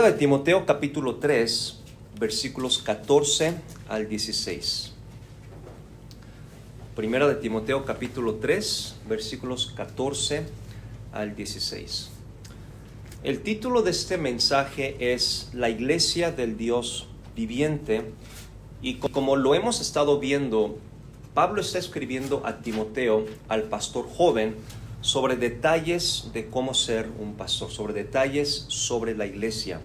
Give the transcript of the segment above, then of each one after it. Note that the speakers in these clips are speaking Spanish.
Primera de Timoteo capítulo 3, versículos 14 al 16. Primera de Timoteo capítulo 3, versículos 14 al 16. El título de este mensaje es La Iglesia del Dios Viviente, y como lo hemos estado viendo, Pablo está escribiendo a Timoteo, al pastor joven, sobre detalles de cómo ser un pastor, sobre detalles sobre la iglesia.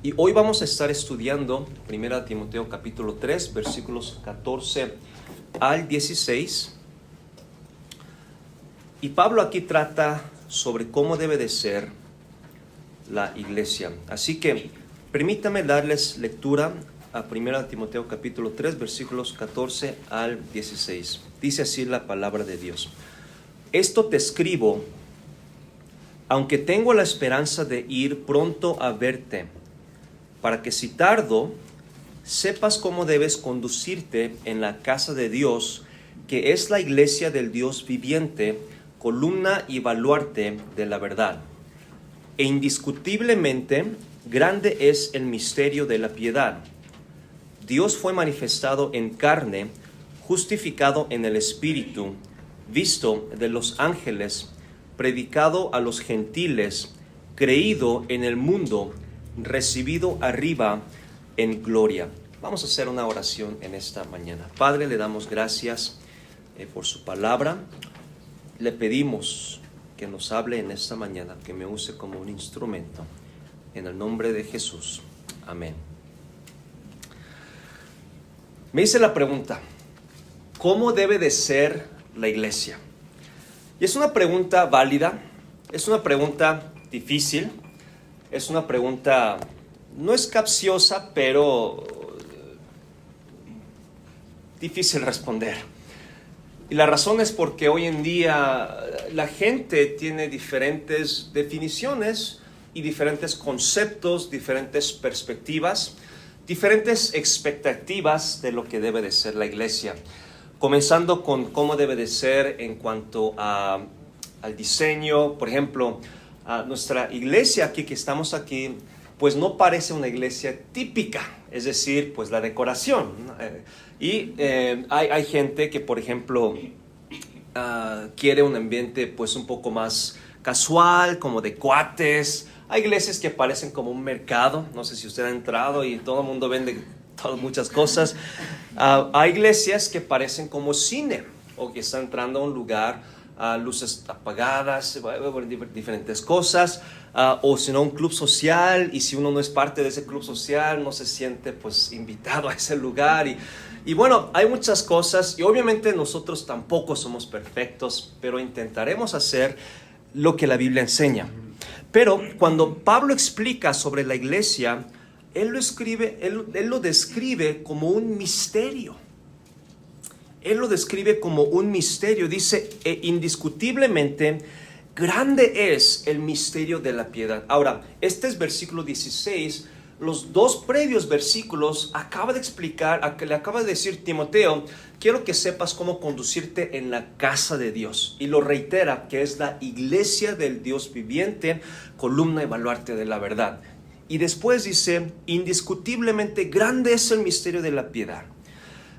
Y hoy vamos a estar estudiando 1 Timoteo capítulo 3, versículos 14 al 16. Y Pablo aquí trata sobre cómo debe de ser la iglesia. Así que permítame darles lectura a 1 Timoteo capítulo 3, versículos 14 al 16. Dice así la palabra de Dios. Esto te escribo, aunque tengo la esperanza de ir pronto a verte, para que si tardo, sepas cómo debes conducirte en la casa de Dios, que es la iglesia del Dios viviente, columna y baluarte de la verdad. E indiscutiblemente, grande es el misterio de la piedad. Dios fue manifestado en carne, justificado en el Espíritu, visto de los ángeles, predicado a los gentiles, creído en el mundo, recibido arriba en gloria. Vamos a hacer una oración en esta mañana. Padre, le damos gracias por su palabra. Le pedimos que nos hable en esta mañana, que me use como un instrumento. En el nombre de Jesús. Amén. Me hice la pregunta, ¿cómo debe de ser la iglesia? Y es una pregunta válida, es una pregunta difícil, es una pregunta, no es capciosa, pero difícil responder. Y la razón es porque hoy en día la gente tiene diferentes definiciones y diferentes conceptos, diferentes perspectivas, diferentes expectativas de lo que debe de ser la iglesia. Comenzando con cómo debe de ser en cuanto al diseño. Por ejemplo, nuestra iglesia aquí, que estamos aquí, pues no parece una iglesia típica, es decir, pues la decoración. Hay gente que, por ejemplo, quiere un ambiente pues un poco más casual, como de cuates. Hay iglesias que parecen como un mercado, no sé si usted ha entrado y todo el mundo vende muchas cosas. Hay iglesias que parecen como cine, o que está entrando a un lugar, luces apagadas, diferentes cosas, o si no un club social, y si uno no es parte de ese club social no se siente pues invitado a ese lugar, y bueno, hay muchas cosas, y obviamente nosotros tampoco somos perfectos, pero intentaremos hacer lo que la Biblia enseña. Pero cuando Pablo explica sobre la iglesia, él lo describe como un misterio. Él lo describe como un misterio. Dice, indiscutiblemente, grande es el misterio de la piedad. Ahora, este es versículo 16. Los dos previos versículos acaba de explicar, le acaba de decir Timoteo, quiero que sepas cómo conducirte en la casa de Dios. Y lo reitera, que es la iglesia del Dios viviente, columna y baluarte de la verdad. Y después dice, indiscutiblemente grande es el misterio de la piedad.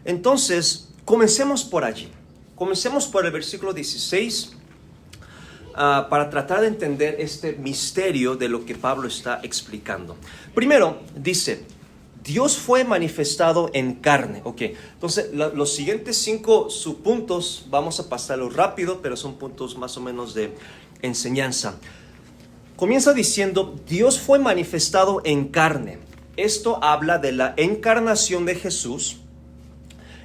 Entonces, comencemos por allí. Comencemos por el versículo 16 para tratar de entender este misterio de lo que Pablo está explicando. Primero, dice, Dios fue manifestado en carne. Ok, entonces los siguientes 5 subpuntos vamos a pasarlos rápido, pero son puntos más o menos de enseñanza. Comienza diciendo, Dios fue manifestado en carne. Esto habla de la encarnación de Jesús.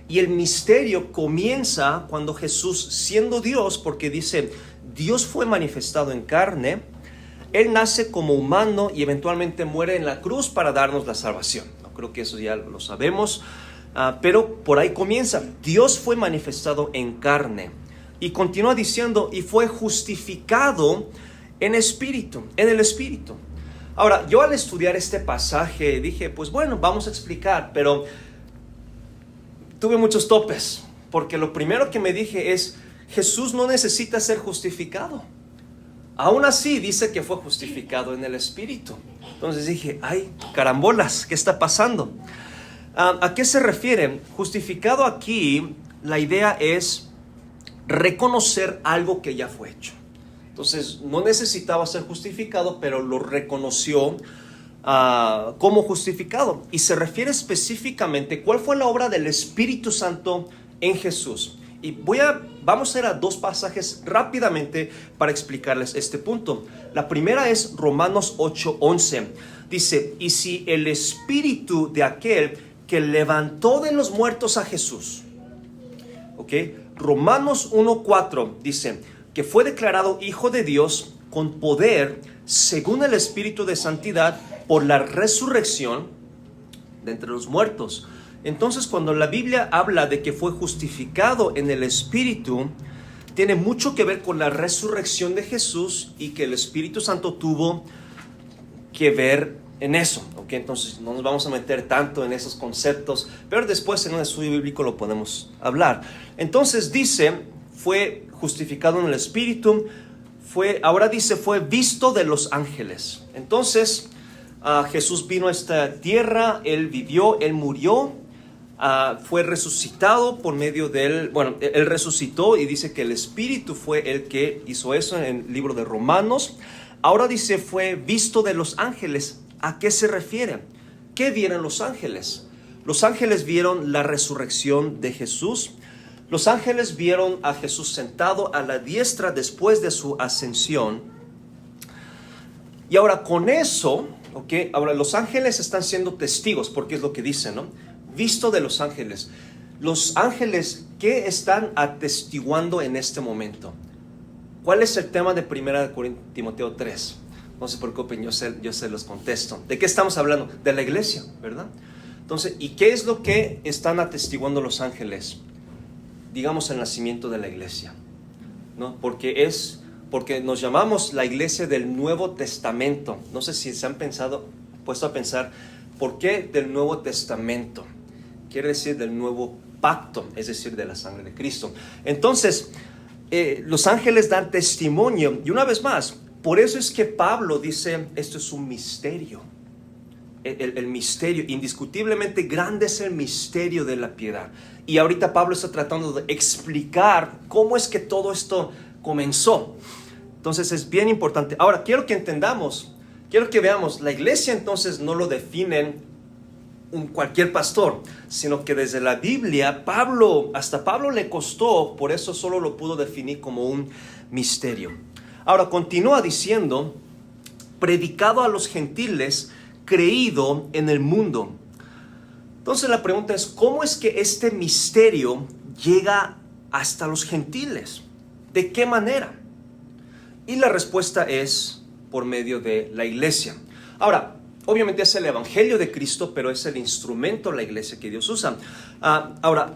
Y el misterio comienza cuando Jesús, siendo Dios, porque dice, Dios fue manifestado en carne, Él nace como humano y eventualmente muere en la cruz para darnos la salvación. No creo que eso ya lo sabemos, pero por ahí comienza. Dios fue manifestado en carne. Y continúa diciendo, y fue justificado en el Espíritu. Ahora, yo al estudiar este pasaje dije, pues bueno, vamos a explicar, pero tuve muchos topes, porque lo primero que me dije es, Jesús no necesita ser justificado. Aún así dice que fue justificado en el Espíritu. Entonces dije, ay, carambolas, ¿qué está pasando? ¿A qué se refiere? Justificado aquí, la idea es reconocer algo que ya fue hecho. Entonces no necesitaba ser justificado, pero lo reconoció como justificado. Y se refiere específicamente cuál fue la obra del Espíritu Santo en Jesús. Y vamos a ir a dos pasajes rápidamente para explicarles este punto. La primera es Romanos 8:11. Dice, y si el Espíritu de aquel que levantó de los muertos a Jesús, Romanos 1:4 dice que fue declarado Hijo de Dios con poder según el Espíritu de santidad por la resurrección de entre los muertos. Entonces, cuando la Biblia habla de que fue justificado en el Espíritu, tiene mucho que ver con la resurrección de Jesús y que el Espíritu Santo tuvo que ver en eso. Entonces, no nos vamos a meter tanto en esos conceptos, pero después en un estudio bíblico lo podemos hablar. Entonces dice, fue justificado en el Espíritu, ahora dice, fue visto de los ángeles. Entonces, Jesús vino a esta tierra, Él vivió, Él murió, fue resucitado por medio de Él. Bueno, Él resucitó y dice que el Espíritu fue el que hizo eso en el libro de Romanos. Ahora dice, fue visto de los ángeles. ¿A qué se refiere? ¿Qué vieron los ángeles? Los ángeles vieron la resurrección de Jesús. Los ángeles vieron a Jesús sentado a la diestra después de su ascensión. Y ahora con eso, ahora los ángeles están siendo testigos, porque es lo que dice, ¿no? Visto de los ángeles. Los ángeles, ¿qué están atestiguando en este momento? ¿Cuál es el tema de 1 Timoteo 3? No se preocupen, yo se los contesto. ¿De qué estamos hablando? De la iglesia, ¿verdad? Entonces, ¿y qué es lo que están atestiguando los ángeles? Digamos, el nacimiento de la iglesia, ¿no? Porque nos llamamos la iglesia del Nuevo Testamento. No sé si se han puesto a pensar, ¿por qué del Nuevo Testamento? Quiere decir del nuevo pacto, es decir, de la sangre de Cristo. Entonces, los ángeles dan testimonio. Y una vez más, por eso es que Pablo dice, esto es un misterio. El misterio, indiscutiblemente grande es el misterio de la piedad. Y ahorita Pablo está tratando de explicar cómo es que todo esto comenzó. Entonces es bien importante. Ahora, quiero que veamos, la iglesia entonces no lo definen cualquier pastor, sino que desde la Biblia, hasta Pablo le costó, por eso solo lo pudo definir como un misterio. Ahora continúa diciendo, predicado a los gentiles, creído en el mundo. Entonces la pregunta es, ¿cómo es que este misterio llega hasta los gentiles? ¿De qué manera? Y la respuesta es por medio de la iglesia. Ahora, obviamente es el evangelio de Cristo, pero es el instrumento, la iglesia que Dios usa. Ahora,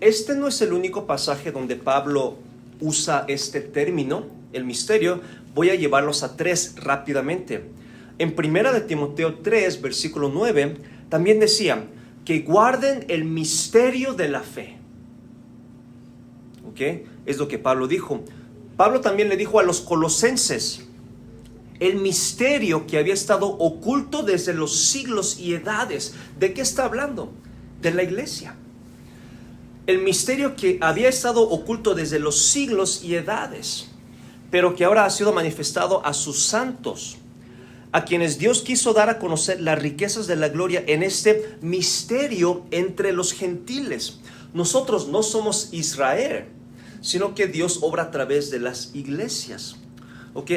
este no es el único pasaje donde Pablo usa este término, el misterio. Voy a llevarlos a 3 rápidamente. En 1 Timoteo 3, versículo 9, también decía que guarden el misterio de la fe. Es lo que Pablo dijo. Pablo también le dijo a los colosenses, el misterio que había estado oculto desde los siglos y edades. ¿De qué está hablando? De la iglesia. El misterio que había estado oculto desde los siglos y edades, pero que ahora ha sido manifestado a sus santos, a quienes Dios quiso dar a conocer las riquezas de la gloria en este misterio entre los gentiles. Nosotros no somos Israel, sino que Dios obra a través de las iglesias.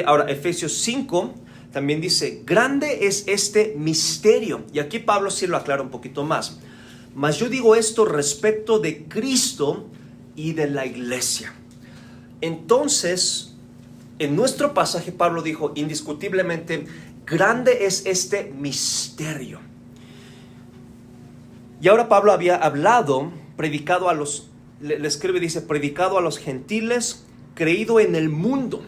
Ahora Efesios 5 también dice, grande es este misterio. Y aquí Pablo sí lo aclara un poquito más. Mas yo digo esto respecto de Cristo y de la iglesia. Entonces, en nuestro pasaje Pablo dijo indiscutiblemente, grande es este misterio. Y ahora Pablo había hablado, predicado le escribe, dice, predicado a los gentiles, creído en el mundo.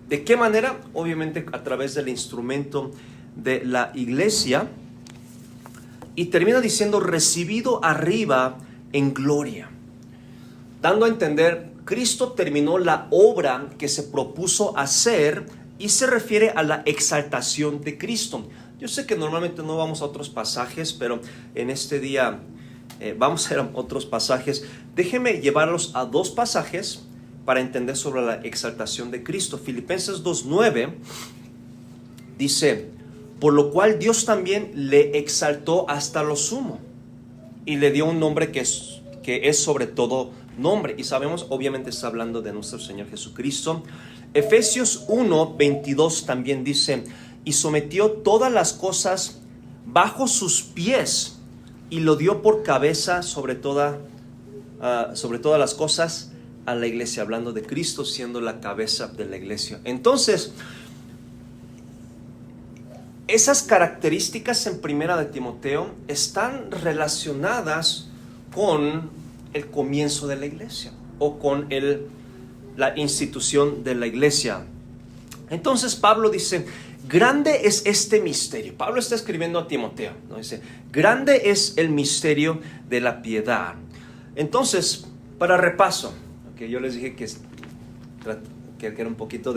¿De qué manera? Obviamente a través del instrumento de la iglesia. Y termina diciendo, recibido arriba en gloria. Dando a entender, Cristo terminó la obra que se propuso hacer y se refiere a la exaltación de Cristo. Yo sé que normalmente no vamos a otros pasajes, pero en este día vamos a ir a otros pasajes. Déjenme llevarlos a dos pasajes para entender sobre la exaltación de Cristo. Filipenses 2:9 dice: por lo cual Dios también le exaltó hasta lo sumo y le dio un nombre que es sobre todo nombre. Y sabemos, obviamente está hablando de nuestro Señor Jesucristo. Efesios 1:22 también dice: y sometió todas las cosas bajo sus pies y lo dio por cabeza sobre todas las cosas a la iglesia, hablando de Cristo siendo la cabeza de la iglesia. Entonces, esas características en Primera de Timoteo están relacionadas con el comienzo de la iglesia o con la institución de la iglesia. Entonces Pablo dice: grande es este misterio. Pablo está escribiendo a Timoteo, ¿no? Dice: grande es el misterio de la piedad. Entonces, para repaso, okay, yo les dije que era un poquito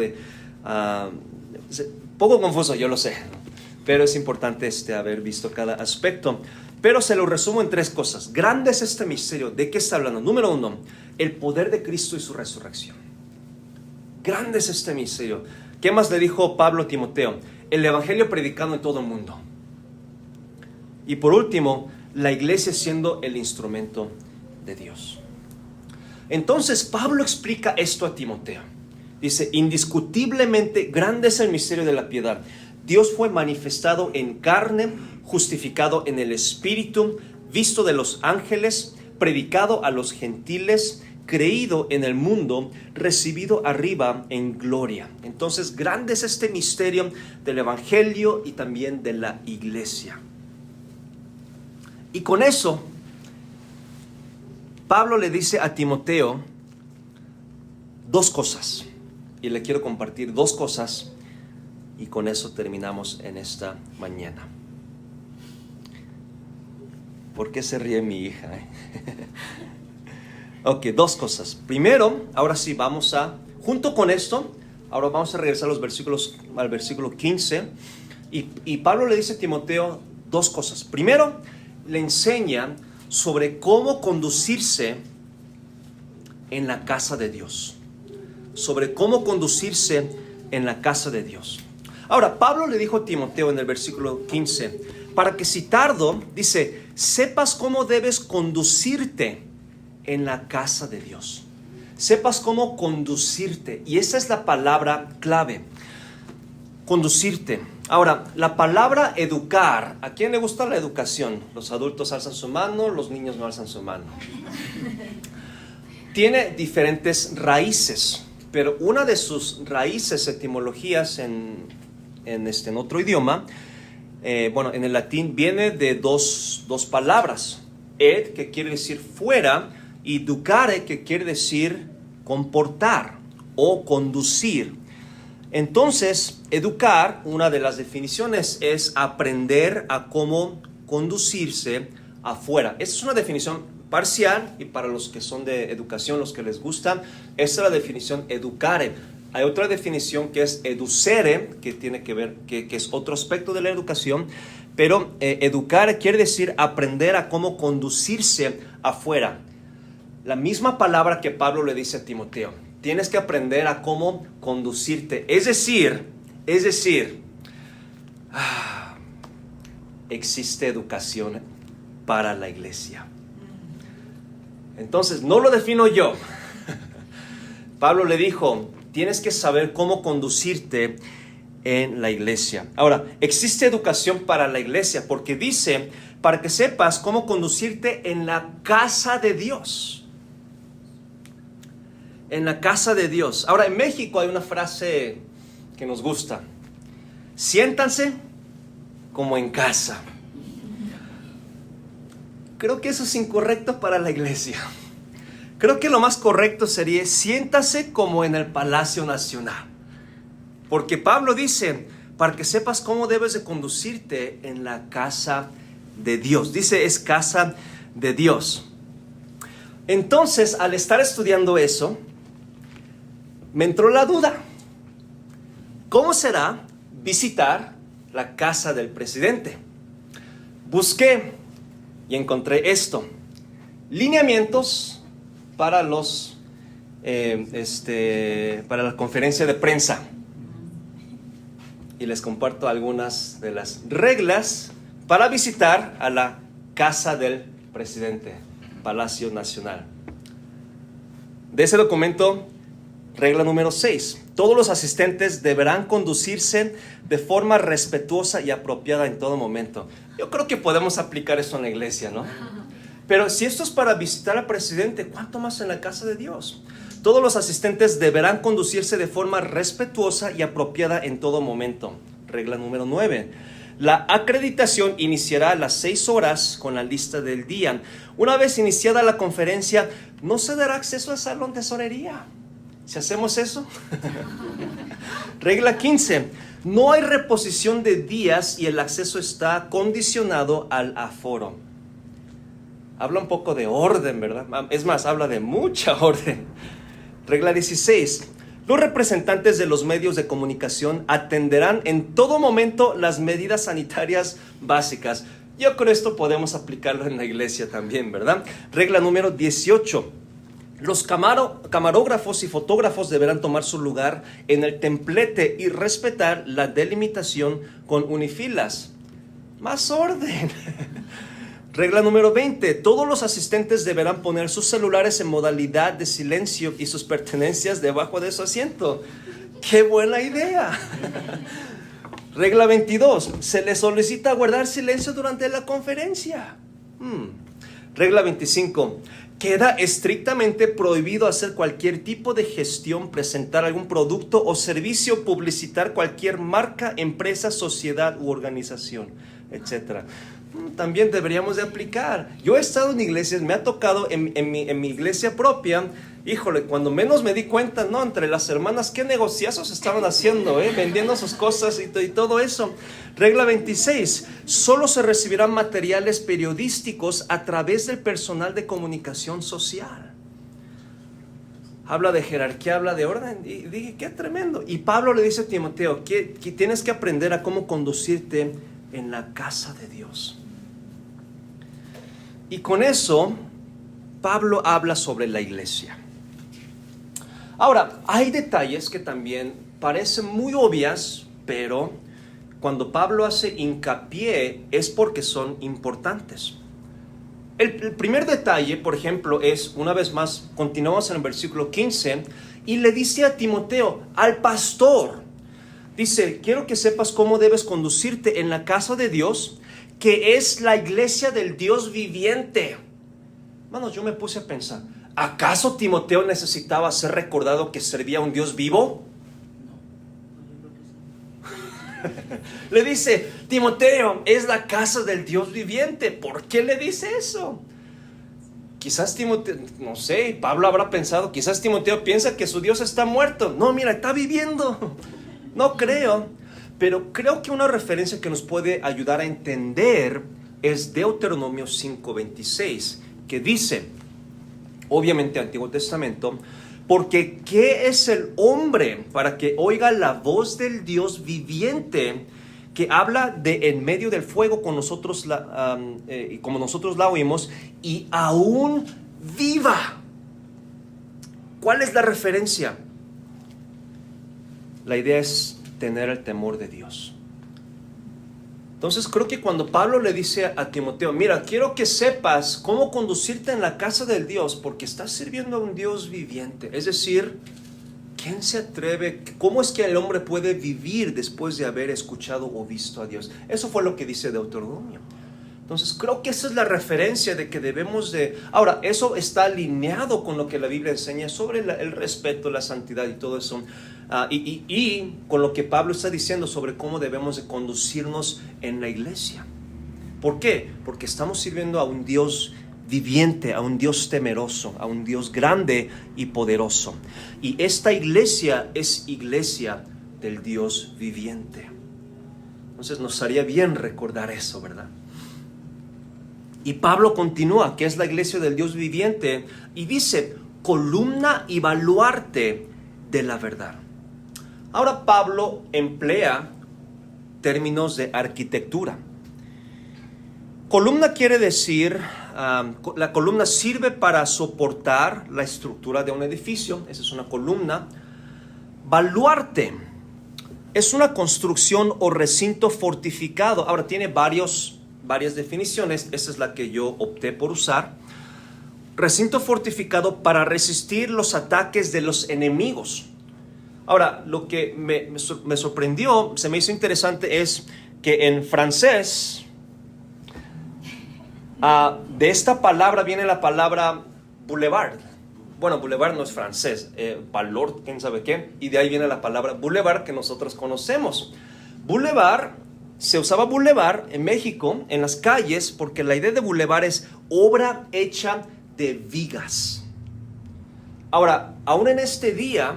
poco confuso, yo lo sé, ¿no? Pero es importante haber visto cada aspecto. Pero se lo resumo en tres cosas. Grande es este misterio. ¿De qué está hablando? Número 1, el poder de Cristo y su resurrección. Grande es este misterio. ¿Qué más le dijo Pablo a Timoteo? El evangelio predicado en todo el mundo. Y por último, la iglesia siendo el instrumento de Dios. Entonces Pablo explica esto a Timoteo. Dice: indiscutiblemente grande es el misterio de la piedad. Dios fue manifestado en carne, justificado en el Espíritu, visto de los ángeles, predicado a los gentiles, creído en el mundo, recibido arriba en gloria. Entonces, grande es este misterio del evangelio y también de la iglesia. Y con eso, Pablo le dice a Timoteo dos cosas. Y le quiero compartir dos cosas. Y con eso terminamos en esta mañana. ¿Por qué se ríe mi hija? Ok, dos cosas. Primero, ahora sí, junto con esto, ahora vamos a regresar al versículo 15. Y Pablo le dice a Timoteo dos cosas. Primero, le enseña sobre cómo conducirse en la casa de Dios. Sobre cómo conducirse en la casa de Dios. Ahora, Pablo le dijo a Timoteo en el versículo 15, para que si tardo, dice, sepas cómo debes conducirte en la casa de Dios. Sepas cómo conducirte. Y esa es la palabra clave. Conducirte. Ahora, la palabra educar, ¿a quién le gusta la educación? Los adultos alzan su mano, los niños no alzan su mano. Tiene diferentes raíces, pero una de sus raíces, etimologías en otro idioma, en el latín viene de dos palabras. Ed, que quiere decir fuera, y ducare, que quiere decir comportar o conducir. Entonces, educar, una de las definiciones es aprender a cómo conducirse afuera. Esta es una definición parcial, y para los que son de educación, los que les gusta, esta es la definición educare. Hay otra definición que es educere, que tiene que ver, que es otro aspecto de la educación, pero educar quiere decir aprender a cómo conducirse afuera. La misma palabra que Pablo le dice a Timoteo, tienes que aprender a cómo conducirte. Es decir, existe educación para la iglesia. Entonces, no lo defino yo. Pablo le dijo, tienes que saber cómo conducirte en la iglesia. Ahora, existe educación para la iglesia porque dice, para que sepas cómo conducirte en la casa de Dios. En la casa de Dios. Ahora, en México hay una frase que nos gusta. Siéntanse como en casa. Creo que eso es incorrecto para la iglesia. Creo que lo más correcto sería siéntase como en el Palacio Nacional. Porque Pablo dice, para que sepas cómo debes de conducirte en la casa de Dios. Dice, es casa de Dios. Entonces, al estar estudiando eso, me entró la duda. ¿cómo será visitar la casa del presidente? Busqué y encontré esto: lineamientos para para la conferencia de prensa. Y les comparto algunas de las reglas para visitar a la casa del presidente, Palacio Nacional. De ese documento, regla número 6. Todos los asistentes deberán conducirse de forma respetuosa y apropiada en todo momento. Yo creo que podemos aplicar eso en la iglesia, ¿no? Pero si esto es para visitar al presidente, ¿cuánto más en la casa de Dios? Todos los asistentes deberán conducirse de forma respetuosa y apropiada en todo momento. Regla número 9. La acreditación iniciará a las 6 horas con la lista del día. Una vez iniciada la conferencia, no se dará acceso al salón de tesorería. Si hacemos eso. Regla 15. No hay reposición de días y el acceso está condicionado al aforo. Habla un poco de orden, ¿verdad? Es más, habla de mucha orden. Regla 16. Los representantes de los medios de comunicación atenderán en todo momento las medidas sanitarias básicas. Yo creo esto podemos aplicarlo en la iglesia también, ¿verdad? Regla número 18. Los camarógrafos y fotógrafos deberán tomar su lugar en el templete y respetar la delimitación con unifilas. Más orden. Regla número 20. Todos los asistentes deberán poner sus celulares en modalidad de silencio y sus pertenencias debajo de su asiento. ¡Qué buena idea! Regla 22. Se les solicita guardar silencio durante la conferencia. Regla 25. Queda estrictamente prohibido hacer cualquier tipo de gestión, presentar algún producto o servicio, publicitar cualquier marca, empresa, sociedad u organización, etc. También deberíamos de aplicar. Yo he estado en iglesias, me ha tocado en mi iglesia propia, híjole, cuando menos me di cuenta, ¿no? Entre las hermanas, qué negociazos estaban haciendo, vendiendo sus cosas y todo eso. Regla 26. Solo se recibirán materiales periodísticos a través del personal de comunicación social. Habla de jerarquía, habla de orden. Y dije, qué tremendo. Y Pablo le dice a Timoteo que tienes que aprender a cómo conducirte en la casa de Dios. Y con eso, Pablo habla sobre la iglesia. Ahora, hay detalles que también parecen muy obvias, pero cuando Pablo hace hincapié es porque son importantes. El primer detalle, por ejemplo, es, una vez más, continuamos en el versículo 15, y le dice a Timoteo, al pastor, dice, quiero que sepas cómo debes conducirte en la casa de Dios, que es la iglesia del Dios viviente. Hermanos, yo me puse a pensar, ¿acaso Timoteo necesitaba ser recordado que servía a un Dios vivo? Le dice, Timoteo, es la casa del Dios viviente. ¿Por qué le dice eso? Quizás Timoteo, no sé, Pablo habrá pensado, quizás Timoteo piensa que su Dios está muerto. No, mira, está viviendo. No creo, pero creo que una referencia que nos puede ayudar a entender es Deuteronomio 5:26, que dice, obviamente Antiguo Testamento, porque ¿qué es el hombre para que oiga la voz del Dios viviente que habla de en medio del fuego con nosotros como nosotros la oímos y aún viva? ¿Cuál es la referencia? La idea es tener el temor de Dios. Entonces creo que cuando Pablo le dice a Timoteo, mira, quiero que sepas cómo conducirte en la casa del Dios, porque estás sirviendo a un Dios viviente. Es decir, ¿quién se atreve? ¿Cómo es que el hombre puede vivir después de haber escuchado o visto a Dios? Eso fue lo que dice Deuteronomio. Entonces creo que esa es la referencia de que debemos de... Ahora, eso está alineado con lo que la Biblia enseña sobre el respeto, la santidad y todo eso. Y con lo que Pablo está diciendo sobre cómo debemos de conducirnos en la iglesia. ¿Por qué? Porque estamos sirviendo a un Dios viviente, a un Dios temeroso, a un Dios grande y poderoso. Y esta iglesia es iglesia del Dios viviente. Entonces nos haría bien recordar eso, ¿verdad? Y Pablo continúa, que es la iglesia del Dios viviente, y dice, columna y baluarte de la verdad. Ahora Pablo emplea términos de arquitectura. Columna quiere decir, la columna sirve para soportar la estructura de un edificio. Esa es una columna. Baluarte es una construcción o recinto fortificado. Ahora tiene varias definiciones. Esta es la que yo opté por usar. Recinto fortificado para resistir los ataques de los enemigos. Ahora, lo que me sorprendió, se me hizo interesante, es que en francés, de esta palabra viene la palabra boulevard. Bueno, boulevard no es francés, valor, quién sabe qué, y de ahí viene la palabra boulevard que nosotros conocemos. Boulevard, se usaba boulevard en México, en las calles, porque la idea de boulevard es obra hecha de vigas. Ahora, aún en este día,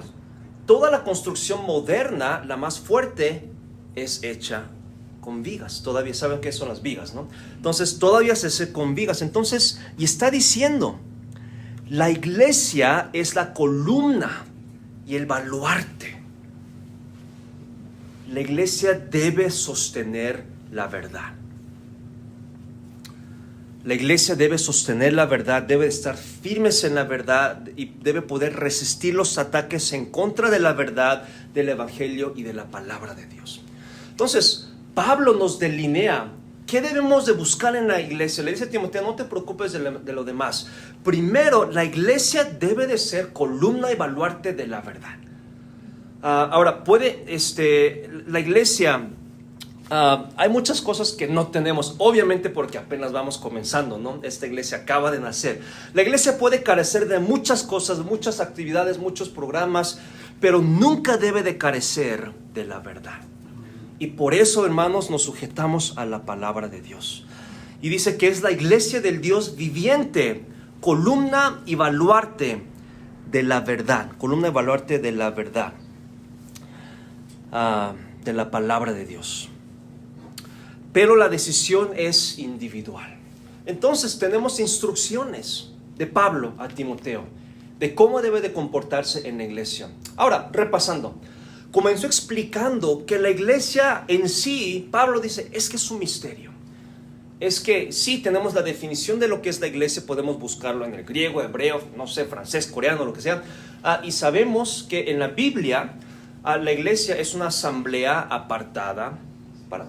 toda la construcción moderna, la más fuerte, es hecha con vigas. Todavía saben qué son las vigas, ¿no? Entonces, todavía se hace con vigas. Entonces, y está diciendo, la iglesia es la columna y el baluarte. La iglesia debe sostener la verdad. La iglesia debe sostener la verdad, debe estar firmes en la verdad y debe poder resistir los ataques en contra de la verdad, del evangelio y de la palabra de Dios. Entonces, Pablo nos delinea qué debemos de buscar en la iglesia. Le dice a Timoteo, no te preocupes de lo demás. Primero, la iglesia debe de ser columna y baluarte de la verdad. Ahora, la iglesia... hay muchas cosas que no tenemos, obviamente porque apenas vamos comenzando, ¿no? Esta iglesia acaba de nacer. La iglesia puede carecer de muchas cosas, muchas actividades, muchos programas, pero nunca debe de carecer de la verdad. Y por eso, hermanos, nos sujetamos a la palabra de Dios. Y dice que es la iglesia del Dios viviente, columna y baluarte de la verdad. Columna y baluarte de la verdad, de la palabra de Dios. Pero la decisión es individual. Entonces tenemos instrucciones de Pablo a Timoteo de cómo debe de comportarse en la iglesia. Ahora, repasando, comenzó explicando que la iglesia en sí, Pablo dice, es que es un misterio. Es que sí tenemos la definición de lo que es la iglesia, podemos buscarlo en el griego, hebreo, no sé, francés, coreano, lo que sea. Y sabemos que en la Biblia la iglesia es una asamblea apartada para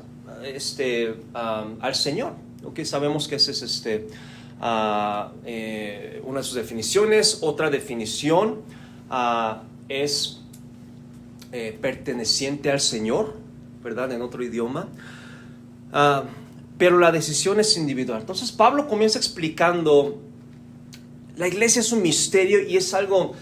al Señor. Okay, sabemos que esa es una de sus definiciones. Otra definición es perteneciente al Señor, ¿verdad? En otro idioma. Pero la decisión es individual. Entonces Pablo comienza explicando, la iglesia es un misterio y es algo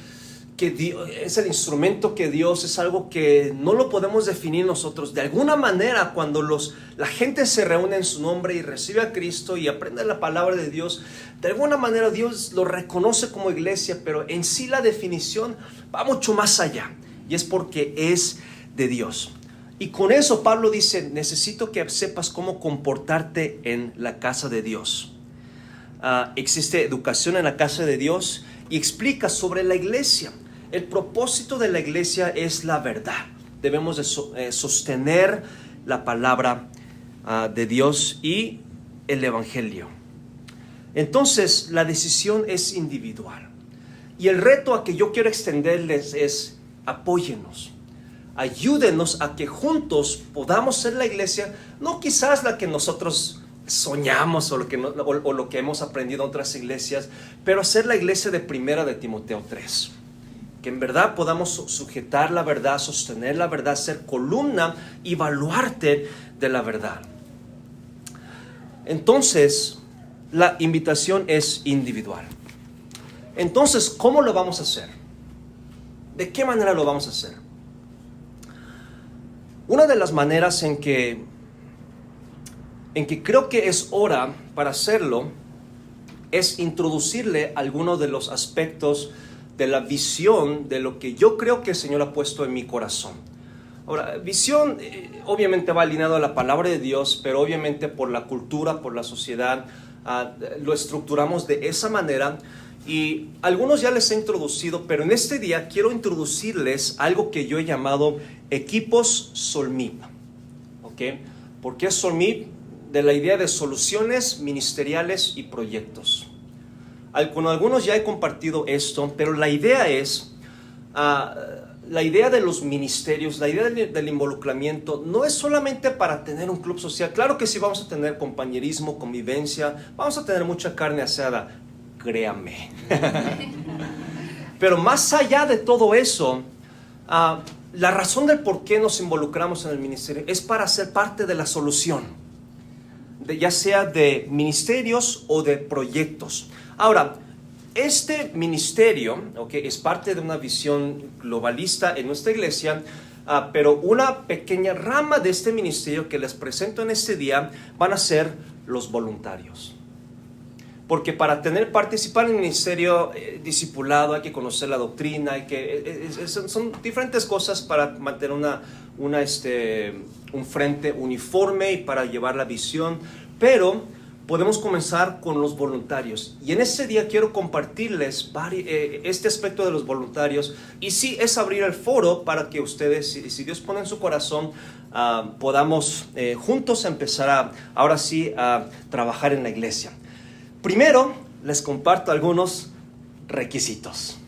que Dios, es el instrumento que Dios, es algo que no lo podemos definir nosotros. De alguna manera, cuando la gente se reúne en su nombre y recibe a Cristo y aprende la palabra de Dios, de alguna manera Dios lo reconoce como iglesia, pero en sí la definición va mucho más allá y es porque es de Dios. Y con eso Pablo dice, necesito que sepas cómo comportarte en la casa de Dios. Existe educación en la casa de Dios y explica sobre la iglesia. El propósito de la iglesia es la verdad. Debemos de sostener la palabra de Dios y el evangelio. Entonces, la decisión es individual. Y el reto a que yo quiero extenderles es, apóyennos. Ayúdenos a que juntos podamos ser la iglesia, no quizás la que nosotros soñamos o lo que hemos aprendido en otras iglesias, pero ser la iglesia de primera de Timoteo 3. Que en verdad podamos sujetar la verdad, sostener la verdad, ser columna y baluarte de la verdad. Entonces, la invitación es individual. Entonces, ¿cómo lo vamos a hacer? ¿De qué manera lo vamos a hacer? Una de las maneras en que creo que es hora para hacerlo es introducirle algunos de los aspectos de la visión de lo que yo creo que el Señor ha puesto en mi corazón. Ahora, visión obviamente va alineado a la palabra de Dios, pero obviamente por la cultura, por la sociedad, lo estructuramos de esa manera. Y algunos ya les he introducido, pero en este día quiero introducirles algo que yo he llamado equipos Solmip. ¿Ok? ¿Por qué Solmip? De la idea de soluciones ministeriales y proyectos. Con algunos ya he compartido esto, pero la idea es, la idea de los ministerios, la idea del involucramiento, no es solamente para tener un club social. Claro que sí vamos a tener compañerismo, convivencia, vamos a tener mucha carne asada, créame. Pero más allá de todo eso, la razón del por qué nos involucramos en el ministerio es para ser parte de la solución, ya sea de ministerios o de proyectos. Ahora, este ministerio, okay, es parte de una visión globalista en nuestra iglesia, pero una pequeña rama de este ministerio que les presento en este día van a ser los voluntarios. Porque para participar en el ministerio discipulado hay que conocer la doctrina, son diferentes cosas para mantener un frente uniforme y para llevar la visión, pero podemos comenzar con los voluntarios. Y en este día quiero compartirles este aspecto de los voluntarios, y sí es abrir el foro para que ustedes, si Dios pone en su corazón, podamos juntos empezar ahora sí a trabajar en la iglesia. Primero, les comparto algunos requisitos.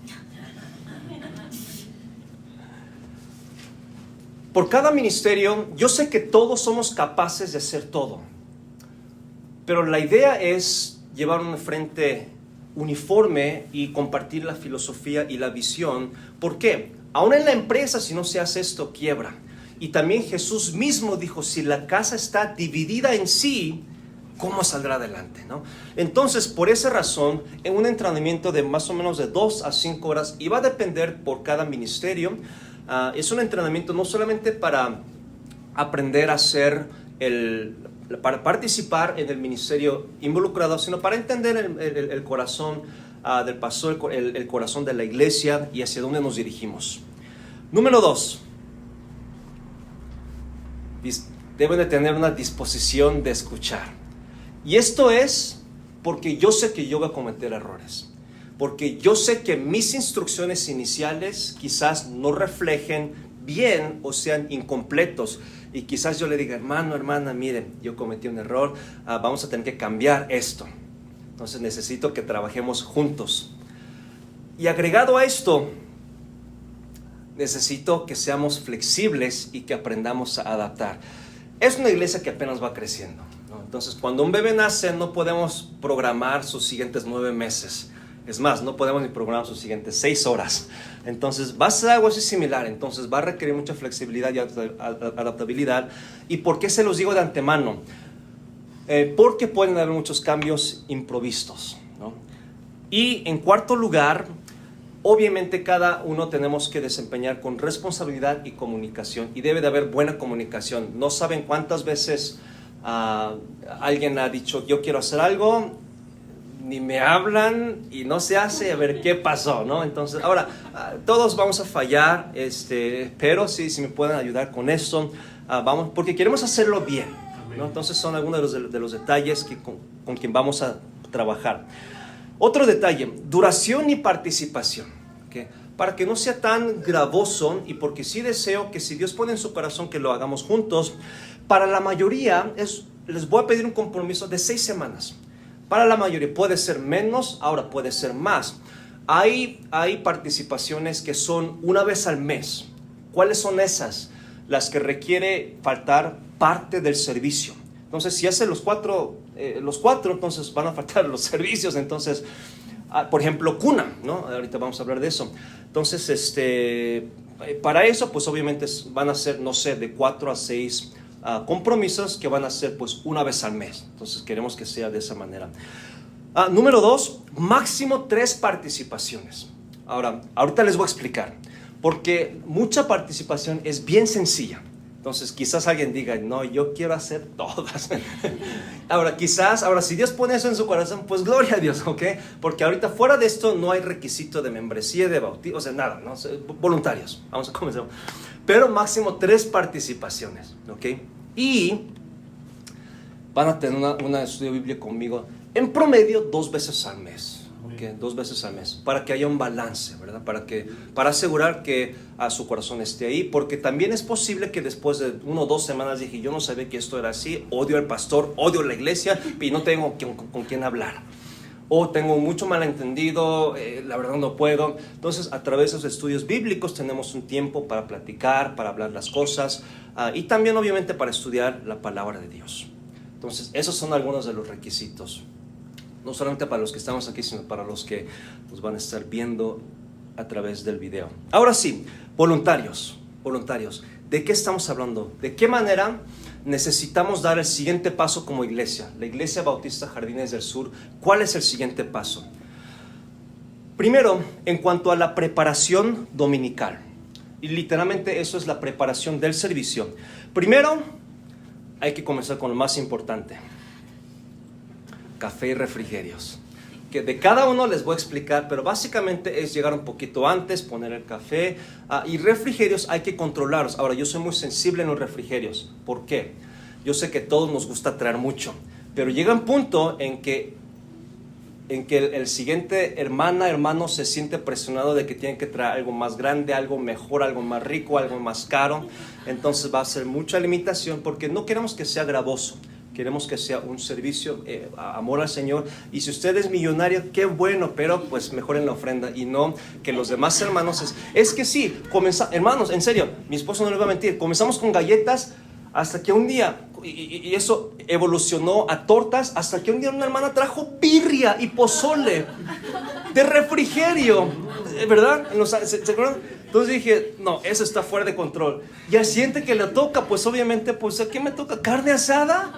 Por cada ministerio, yo sé que todos somos capaces de hacer todo, pero la idea es llevar un frente uniforme y compartir la filosofía y la visión. ¿Por qué? Aún en la empresa, si no se hace esto, quiebra. Y también Jesús mismo dijo, si la casa está dividida en sí, ¿cómo saldrá adelante? ¿No? Entonces, por esa razón, en un entrenamiento de más o menos de 2 a 5 horas, y va a depender por cada ministerio, es un entrenamiento no solamente para aprender a para participar en el ministerio involucrado, sino para entender el corazón del pastor, el corazón de la iglesia y hacia dónde nos dirigimos. Número 2, deben de tener una disposición de escuchar. Y esto es porque yo sé que yo voy a cometer errores. Porque yo sé que mis instrucciones iniciales quizás no reflejen bien o sean incompletos. Y quizás yo le diga, hermano, hermana, miren, yo cometí un error, vamos a tener que cambiar esto. Entonces necesito que trabajemos juntos. Y agregado a esto, necesito que seamos flexibles y que aprendamos a adaptar. Es una iglesia que apenas va creciendo, ¿no? Entonces, cuando un bebé nace, no podemos programar sus siguientes 9 meses. Es más, no podemos ni programar sus siguientes 6 horas. Entonces, va a ser algo así similar. Entonces, va a requerir mucha flexibilidad y adaptabilidad. ¿Y por qué se los digo de antemano? Porque pueden haber muchos cambios imprevistos, ¿no? Y en cuarto lugar, obviamente cada uno tenemos que desempeñar con responsabilidad y comunicación, y debe de haber buena comunicación. No saben cuántas veces alguien ha dicho, yo quiero hacer algo, ni me hablan y no se hace, a ver qué pasó, ¿no? Entonces, ahora, todos vamos a fallar, pero sí, si me pueden ayudar con esto, vamos, porque queremos hacerlo bien, ¿no? Entonces son algunos de los detalles con quien vamos a trabajar. Otro detalle, duración y participación, ¿okay? Para que no sea tan gravoso, y porque sí deseo que si Dios pone en su corazón que lo hagamos juntos. Para la mayoría les voy a pedir un compromiso de 6 semanas. Para la mayoría puede ser menos, ahora puede ser más. Hay participaciones que son una vez al mes. ¿Cuáles son esas? Las que requiere faltar parte del servicio. Entonces, si hacen los cuatro, entonces van a faltar los servicios. Entonces, por ejemplo, cuna, ¿no? Ahorita vamos a hablar de eso. Entonces, para eso, pues obviamente van a ser, no sé, de 4 a 6 compromisos que van a ser pues una vez al mes. Entonces, queremos que sea de esa manera. Número 2, máximo 3 participaciones. Ahorita les voy a explicar, porque mucha participación es bien sencilla. Entonces, quizás alguien diga, no, yo quiero hacer todas. Ahora, si Dios pone eso en su corazón, pues gloria a Dios, ¿ok? Porque ahorita fuera de esto no hay requisito de membresía, de bautismo, o sea, nada, ¿no? Voluntarios, vamos a comenzar. Pero máximo 3 participaciones, ¿ok? Y van a tener un estudio bíblico conmigo, en promedio 2 veces al mes, ¿okay? 2 veces al mes, para que haya un balance, ¿verdad? Para asegurar que su corazón esté ahí, porque también es posible que después de 1 o 2 semanas dije, yo no sabía que esto era así, odio al pastor, odio la iglesia y no tengo con quién hablar. O tengo mucho malentendido, la verdad no puedo. Entonces, a través de los estudios bíblicos tenemos un tiempo para platicar, para hablar las cosas, y también obviamente para estudiar la palabra de Dios. Entonces, esos son algunos de los requisitos. No solamente para los que estamos aquí, sino para los que nos van a estar viendo a través del video. Ahora sí, voluntarios. ¿De qué estamos hablando? ¿De qué manera necesitamos dar el siguiente paso como iglesia? La Iglesia Bautista Jardines del Sur, ¿cuál es el siguiente paso? Primero, en cuanto a la preparación dominical. Y literalmente eso es la preparación del servicio. Primero, hay que comenzar con lo más importante. Café y refrigerios. Que de cada uno les voy a explicar, pero básicamente es llegar un poquito antes, poner el café, y refrigerios hay que controlarlos. Ahora, yo soy muy sensible en los refrigerios. ¿Por qué? Yo sé que a todos nos gusta traer mucho, pero llega un punto en que el siguiente hermano se siente presionado de que tiene que traer algo más grande, algo mejor, algo más rico, algo más caro. Entonces va a ser mucha limitación porque no queremos que sea gravoso. Queremos que sea un servicio, amor al Señor. Y si usted es millonario, qué bueno, pero pues mejor en la ofrenda y no que los demás hermanos. Es que sí, hermanos, en serio, mi esposo no le va a mentir, comenzamos con galletas hasta que un día, y eso evolucionó a tortas, hasta que un día una hermana trajo birria y pozole de refrigerio, ¿verdad? ¿Se acuerdan? Entonces dije, no, eso está fuera de control. Y al siguiente que le toca, pues obviamente, pues ¿a qué me toca? ¿Carne asada?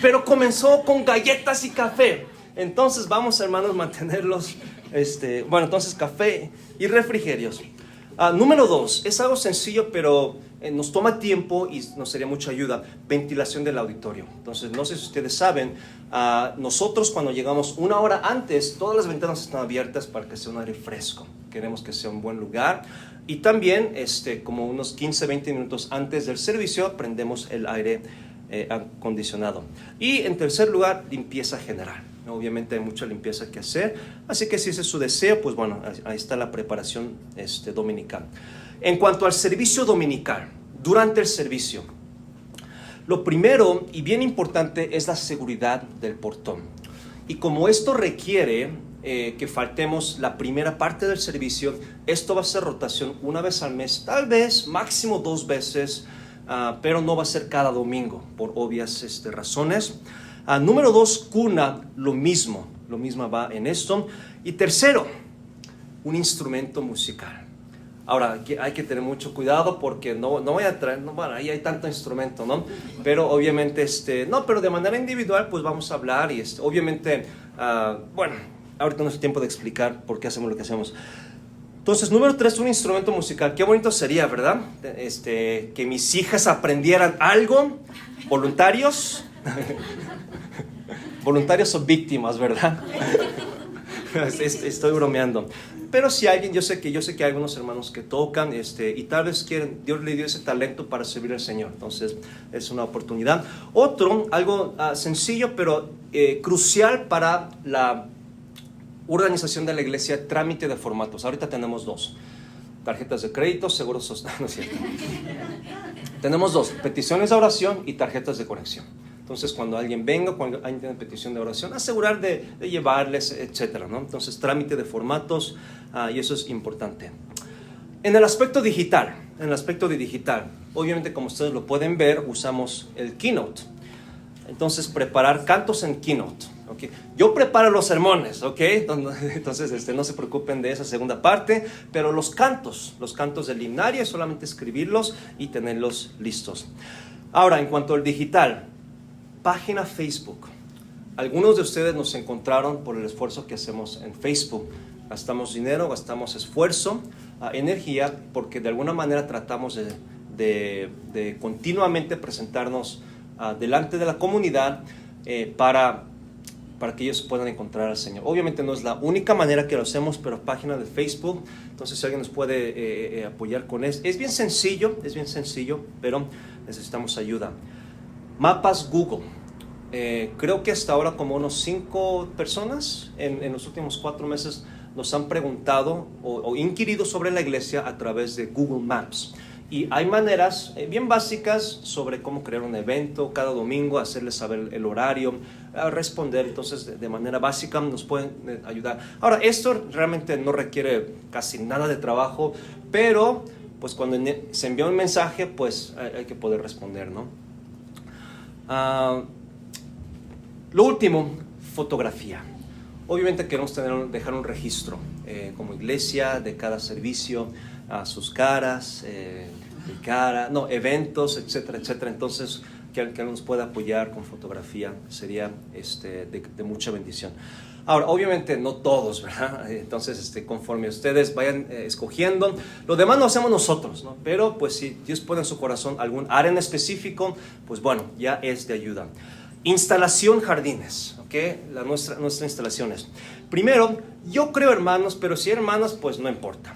Pero comenzó con galletas y café. Entonces vamos, hermanos, mantenerlos, entonces café y refrigerios. Número 2, es algo sencillo, pero nos toma tiempo y nos sería mucha ayuda. Ventilación del auditorio. Entonces, no sé si ustedes saben, nosotros cuando llegamos 1 hora antes, todas las ventanas están abiertas para que sea un aire fresco. Queremos que sea un buen lugar. Y también, como unos 15, 20 minutos antes del servicio, prendemos el aire acondicionado. Y en tercer lugar, limpieza general. Obviamente hay mucha limpieza que hacer, así que si ese es su deseo, pues bueno, ahí está la preparación dominical. En cuanto al servicio dominical, durante el servicio, lo primero y bien importante es la seguridad del portón. Y como esto requiere que faltemos la primera parte del servicio, esto va a ser rotación 1 vez al mes, tal vez máximo 2 veces, pero no va a ser cada domingo por obvias razones. Número 2, cuna, lo mismo va en esto. Y tercero, un instrumento musical. Ahora, hay que tener mucho cuidado porque no voy a traer, ahí hay tanto instrumento, ¿no? Pero obviamente, pero de manera individual, pues vamos a hablar y obviamente, ahorita no es tiempo de explicar por qué hacemos lo que hacemos. Entonces, número 3, un instrumento musical. Qué bonito sería, ¿verdad? Que mis hijas aprendieran algo, voluntarios. Voluntarios o víctimas, ¿verdad? Estoy bromeando. Pero si alguien, yo sé que hay algunos hermanos que tocan, y tal vez Dios le dio ese talento para servir al Señor. Entonces, es una oportunidad. Algo sencillo, pero crucial para la organización de la iglesia, trámite de formatos. Ahorita tenemos 2. Tarjetas de crédito, seguros sociales. No es cierto. Tenemos 2, peticiones de oración y tarjetas de conexión. Entonces, cuando alguien venga, cuando alguien tiene petición de oración, asegurar de llevarles, etcétera, ¿no? Entonces, trámite de formatos, y eso es importante. En el aspecto digital, obviamente, como ustedes lo pueden ver, usamos el Keynote. Entonces, preparar cantos en Keynote, ¿okay? Yo preparo los sermones, ¿ok? Entonces, no se preocupen de esa segunda parte, pero los cantos del himnario es solamente escribirlos y tenerlos listos. Ahora, en cuanto al digital, página Facebook. Algunos de ustedes nos encontraron por el esfuerzo que hacemos en Facebook. Gastamos dinero, gastamos esfuerzo, energía, porque de alguna manera tratamos de continuamente presentarnos delante de la comunidad para que ellos puedan encontrar al Señor. Obviamente no es la única manera que lo hacemos, pero página de Facebook. Entonces, si alguien nos puede apoyar con eso. Es bien sencillo, pero necesitamos ayuda. Mapas Google. Creo que hasta ahora como unos 5 personas en los últimos 4 meses nos han preguntado o inquirido sobre la iglesia a través de Google Maps. Y hay maneras bien básicas sobre cómo crear un evento cada domingo, hacerles saber el horario, responder. Entonces, de manera básica nos pueden ayudar. Ahora, esto realmente no requiere casi nada de trabajo, pero pues cuando se envía un mensaje, pues hay que poder responder, ¿no? Lo último, fotografía. Obviamente queremos dejar un registro como iglesia de cada servicio, sus caras, mi cara, eventos, etcétera, etcétera. Entonces, que nos pueda apoyar con fotografía sería de mucha bendición. Ahora, obviamente no todos, ¿verdad? Entonces, conforme ustedes vayan escogiendo, lo demás lo hacemos nosotros, ¿no? Pero, pues, si Dios pone en su corazón algún área en específico, pues bueno, ya es de ayuda. Instalación jardines, ¿ok? Nuestras instalaciones. Primero, yo creo hermanos, pero si hay hermanos, pues no importa.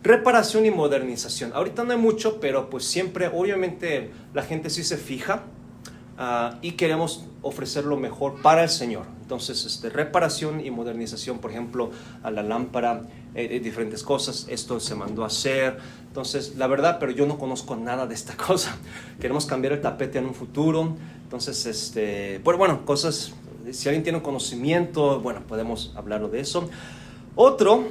Reparación y modernización. Ahorita no hay mucho, pero pues siempre, obviamente, la gente sí se fija y queremos ofrecer lo mejor para el Señor. Entonces, reparación y modernización, por ejemplo, a la lámpara, diferentes cosas. Esto se mandó a hacer. Entonces, la verdad, pero yo no conozco nada de esta cosa. Queremos cambiar el tapete en un futuro. Entonces, pues bueno, cosas, si alguien tiene un conocimiento, bueno, podemos hablarlo de eso. Otro,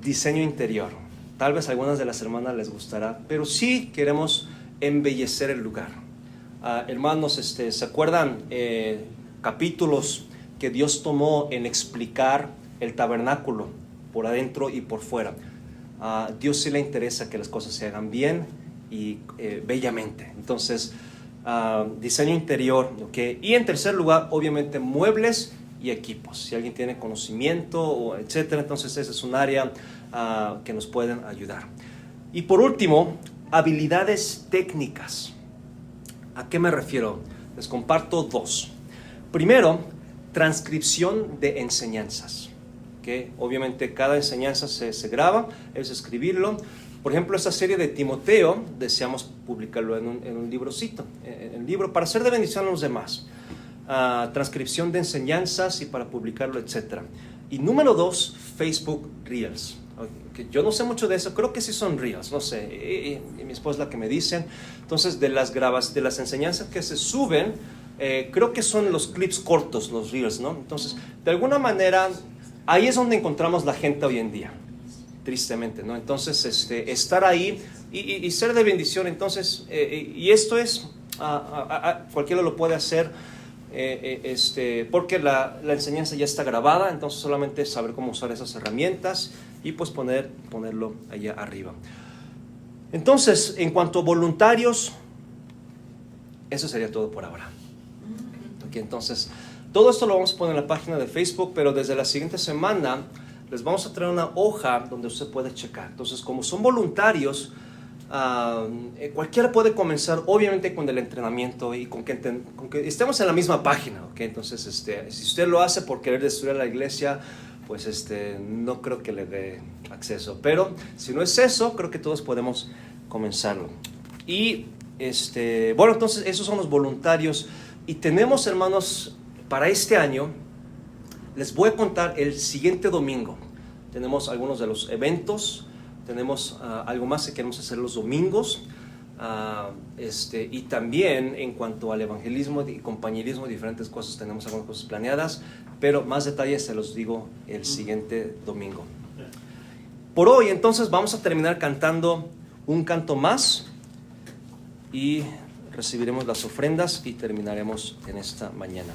diseño interior. Tal vez a algunas de las hermanas les gustará, pero sí queremos embellecer el lugar. Hermanos, ¿se acuerdan capítulos que Dios tomó en explicar el tabernáculo por adentro y por fuera? Dios sí le interesa que las cosas se hagan bien y bellamente. Entonces, diseño interior, ¿okay? Y en tercer lugar, obviamente, muebles y equipos. Si alguien tiene conocimiento, etcétera, entonces ese es un área que nos pueden ayudar. Y por último, habilidades técnicas. ¿A qué me refiero? Les comparto 2. Primero, transcripción de enseñanzas. ¿Okay? Obviamente cada enseñanza se graba, es escribirlo. Por ejemplo, esta serie de Timoteo, deseamos publicarlo en un librocito, en libro, para ser de bendición a los demás. Transcripción de enseñanzas y para publicarlo, etc. Y número 2, Facebook Reels. Okay, yo no sé mucho de eso, creo que sí son Reels, no sé, y mi esposa es la que me dicen. Entonces, de las enseñanzas que se suben, creo que son los clips cortos, los Reels, ¿no? Entonces, de alguna manera, ahí es donde encontramos la gente hoy en día, tristemente, ¿no? Entonces, estar ahí y ser de bendición. Entonces, y esto es, cualquiera lo puede hacer, porque la enseñanza ya está grabada, entonces solamente saber cómo usar esas herramientas y pues ponerlo allá arriba. Entonces, en cuanto a voluntarios, eso sería todo por ahora. Okay, entonces, todo esto lo vamos a poner en la página de Facebook, pero desde la siguiente semana les vamos a traer una hoja donde usted puede checar. Entonces, como son voluntarios, cualquiera puede comenzar, obviamente, con el entrenamiento y con que estemos en la misma página, ¿okay? Entonces, si usted lo hace por querer destruir a la iglesia, pues no creo que le dé acceso. Pero si no es eso, creo que todos podemos comenzarlo. Y bueno, entonces esos son los voluntarios. Y tenemos, hermanos, para este año, les voy a contar el siguiente domingo. Tenemos algunos de los eventos. Tenemos algo más que queremos hacer los domingos, y también en cuanto al evangelismo y compañerismo, diferentes cosas, tenemos algunas cosas planeadas, pero más detalles se los digo el siguiente domingo. Por hoy entonces vamos a terminar cantando un canto más y recibiremos las ofrendas y terminaremos en esta mañana.